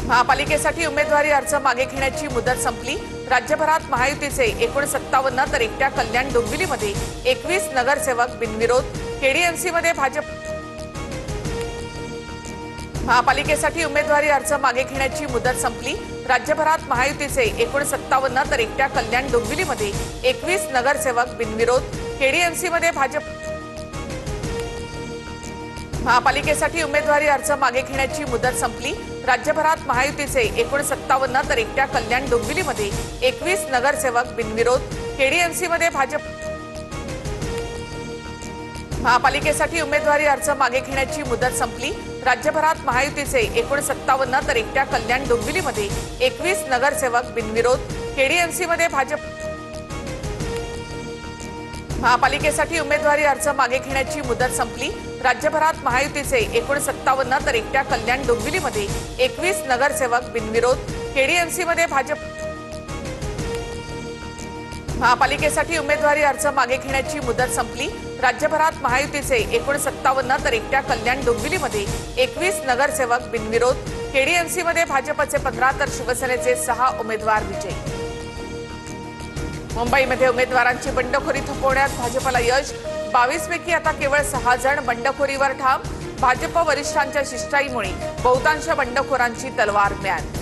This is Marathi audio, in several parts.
महापालिकेसाठी उमेदवारी अर्ज मागे घेण्याची मुदत संपली। राज्यभरात महायुतीचे एकूण 57 तर एकट्या कल्याण डोंबिवलीमध्ये 21 नगरसेवक बिनविरोध। केडीएमसीमध्ये भाजप महापालिकेसाठी उमेदवारी अर्ज मागे घेण्याची मुदत संपली। राज्यभरात महायुतीचे एकूण 57 तर एकट्या कल्याण डोंबिवलीमध्ये 21 नगरसेवक बिनविरोध। केडीएमसीमध्ये भाजप महापालिकेसाठी उमेदवारी अर्ज मागे घेण्याची मुदत संपली। राज्यभरात महायुतीचे एकूण 57 तर एकट्या कल्याण डोंबिवलीमध्ये 21 नगरसेवक बिनविरोध। केडीएमसीमध्ये भाजप महापालिकेसाठी उमेदवारी अर्ज मागे घेण्याची मुदत संपली। राज्यभरात महायुतीचे एकूण 57 तर एकट्या कल्याण डोंबिवलीमध्ये 21 नगरसेवक बिनविरोध। केडीएमसीमध्ये भाजप महापालिकेसाठी उमेदवारी अर्ज मागे घेण्याची मुदत संपली। राज्यभरात महायुतीचे एकूण 57 तर एकट्या कल्याण डोंबिवलीमध्ये 21 नगरसेवक बिनविरोध। केडीएमसीमध्ये भाजप महापालिकेसाठी उमेदवारी अर्ज मागे घेण्याची मुदत संपली। राज्यभरात महायुतीचे एकूण 57 तर एकट्या कल्याण डोंबिवलीमध्ये 21 नगरसेवक बिनविरोध। केडीएमसीमध्ये भाजपचे 15 तर शिवसेनेचे 6 उमेदवार विजयी। मुंबईमध्ये उमेदवारांची बंडखोरी थोपवण्यात भाजपला यश। 22 पैकी आता केवळ 6 जण बंडखोरीवर ठाम। भाजप वरिष्ठांच्या शिष्टाईमुळे बहुतांश बंडखोरांची तलवार म्यान।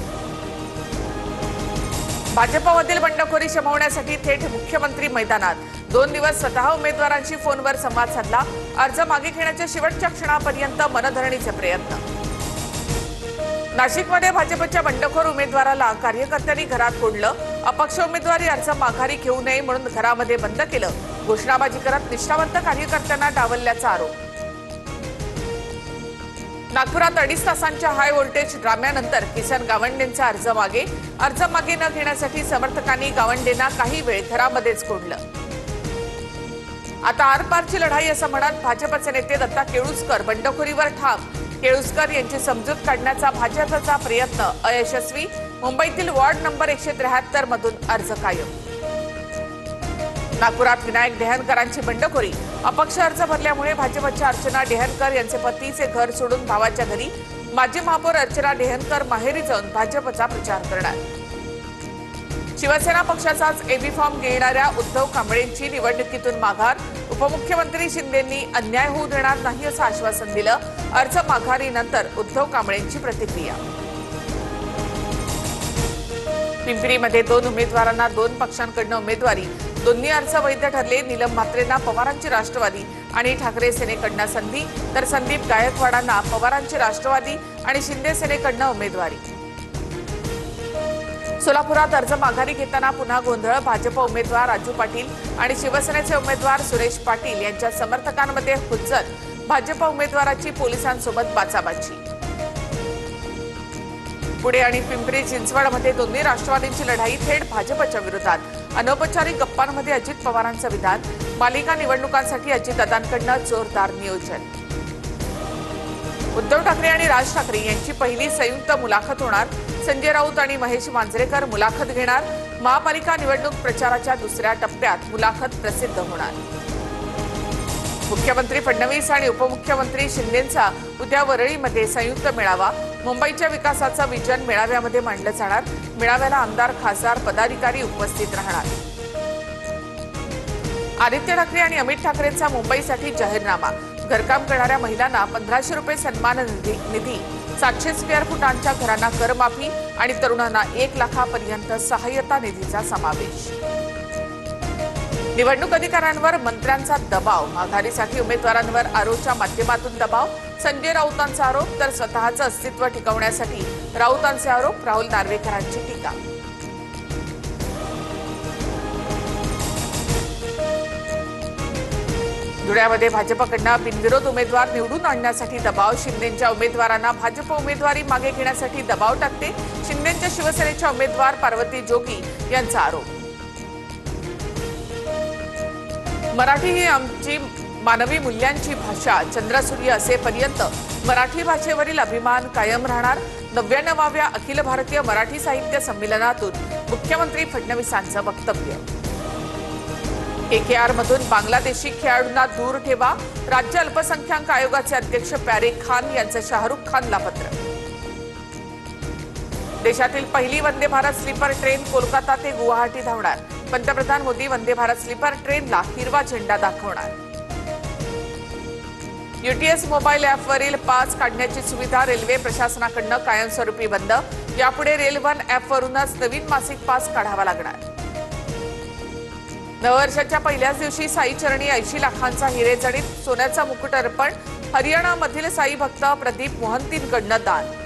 भाजपमधील बंडखोरी शमवण्यासाठी थेट मुख्यमंत्री मैदानात। 2 दिवस स्वतः उमेदवारांशी फोनवर संवाद साधला। अर्ज मागे घेण्याच्या शेवटच्या क्षणापर्यंत मनधरणीचे प्रयत्न। नाशिकमध्ये भाजपच्या बंडखोर उमेदवाराला कार्यकर्त्यांनी घरात कोंडलं। अपक्ष उमेदवारी अर्ज माघारी घेऊ नये म्हणून घरामध्ये बंद केलं। घोषणाबाजी करत निष्ठावंत कार्यकर्त्यांना डावलल्याचा आरोप। नागपुरात 2.5 तासांच्या हाय व्होल्टेज ड्राम्यानंतर किसन गावंडेंचा अर्ज मागे न घेण्यासाठी समर्थकांनी गावंडेंना काही वेळ घरामध्येच कोंडलं। आता आरपारची लढाई असं म्हणत भाजपचे नेते दत्ता केळुसकर बंडखोरीवर ठाम। केळुसकर यांची समजूत काढण्याचा भाजपचा प्रयत्न अयशस्वी। मुंबईतील वॉर्ड नंबर 173 मधून अर्ज कायम। नागपुरात विनायक डेहनकरांची बंडखोरी। अपक्ष अर्ज भरल्यामुळे भाजपच्या अर्चना डेहनकर यांचे पतीचे घर सोडून भावाच्या घरी। माजी महापौर अर्चना डेहनकर माहेरी जाऊन भाजपचा प्रचार करणार। शिवसेना पक्षाचाच एबी फॉर्म घेणाऱ्या उद्धव कांबळेंची निवडणुकीतून माघार। उपमुख्यमंत्री शिंदेंनी अन्याय होऊ देणार नाही असं आश्वासन दिलं। अर्ज माघारीनंतर उद्धव कांबळेंची प्रतिक्रिया। पिंपरीमध्ये 2 उमेदवारांना 2 पक्षांकडून उमेदवारी। दोन्ही अर्ज वैध ठरले। नीलम म्हात्रेंना पवारांची राष्ट्रवादी आणि ठाकरे सेनेकडून संधी, तर संदीप गायकवाडांना पवारांची राष्ट्रवादी आणि शिंदे सेनेकडून उमेदवारी। सोलापुरात अर्ज माघारी घेताना पुन्हा गोंधळ। भाजप उमेदवार राजू पाटील आणि शिवसेनेचे उमेदवार सुरेश पाटील यांच्या समर्थकांमध्ये हुज्जत। भाजप उमेदवाराची पोलिसांसोबत बाचाबाची। पुणे आणि पिंपरी चिंचवडमध्ये दोन्ही राष्ट्रवादींची लढाई थेट भाजपच्या विरोधात। अनौपचारिक गप्पांमध्ये अजित पवारांचं विधान। पालिका निवडणुकांसाठी अजितदादांकडून जोरदार नियोजन। उद्धव ठाकरे आणि राज ठाकरे यांची पहिली संयुक्त मुलाखत होणार। संजय राऊत आणि महेश मांजरेकर मुलाखत घेणार। महापालिका निवडणूक प्रचाराच्या दुसऱ्या टप्प्यात मुलाखत प्रसिद्ध होणार। मुख्यमंत्री फडणवीस आणि उपमुख्यमंत्री शिंदेंचा उद्या वरळीमध्ये संयुक्त मेळावा। मुंबईच्या विकासाचं विजन मेळाव्यामध्ये मांडलं जाणार। मेळाव्याला आमदार, खासदार, पदाधिकारी उपस्थित राहणार। आदित्य ठाकरे आणि अमित ठाकरेंचा मुंबईसाठी जाहीरनामा। घरकाम करणाऱ्या महिलांना 1500 रुपये सन्मान निधी, 700 स्क्वेअर फुटांच्या घरांना करमाफी आणि तरुणांना 1 लाखापर्यंत सहाय्यता निधीचा समावेश। निवडणूक अधिकाऱ्यांवर मंत्र्यांचा दबाव। माघारीसाठी उमेदवारांवर आरोच्या माध्यमातून दबाव। संजय राऊतांचा आरोप तर स्वतःचं अस्तित्व टिकवण्यासाठी राऊतांचे आरोप। राहुल नार्वेकरांची टीका। धुळ्यामध्ये भाजपकडून बिनविरोध उमेदवार निवडून आणण्यासाठी दबाव। शिंदेंच्या उमेदवारांना भाजप उमेदवारी मागे घेण्यासाठी दबाव टाकते। शिंदेंच्या शिवसेनेच्या उमेदवार पार्वती जोगी यांचा आरोप। मराठी ही आमची मानवी मूल्यांची भाषा। चंद्रसूर्य असेपर्यंत मराठी भाषेवरील अभिमान कायम राहणार। 99व्या अखिल भारतीय मराठी साहित्य संमेलनातून मुख्यमंत्री फडणवीसांचं वक्तव्य। KKR मधून बांगलादेशी खेळाडूंना दूर ठेवा। राज्य अल्पसंख्याक आयोगाचे अध्यक्ष प्यारे खान यांचं शाहरुख खानला पत्र। देशातील पहिली वंदे भारत स्लीपर ट्रेन कोलकाता ते गुवाहाटी धावणार. पंतप्रधान मोदी वंदे भारत स्लीपर ट्रेनला हिरवा झेंडा दाखवणार. यूटीएस मोबाईल ॲपवरील पास काढण्याची सुविधा रेल्वे प्रशासनाकडून कायमस्वरूपी बंद. यापुढे रेल वन ॲपवरूनच नवीन मासिक पास काढावा लागणार. नववर्षाच्या पहिल्याच दिवशी साई चरणी 80 लाखांचा हिरेजडित सोन्याचा मुकुट अर्पण. हरियाणामधील साई भक्त प्रदीप मोहंतींकडून दान.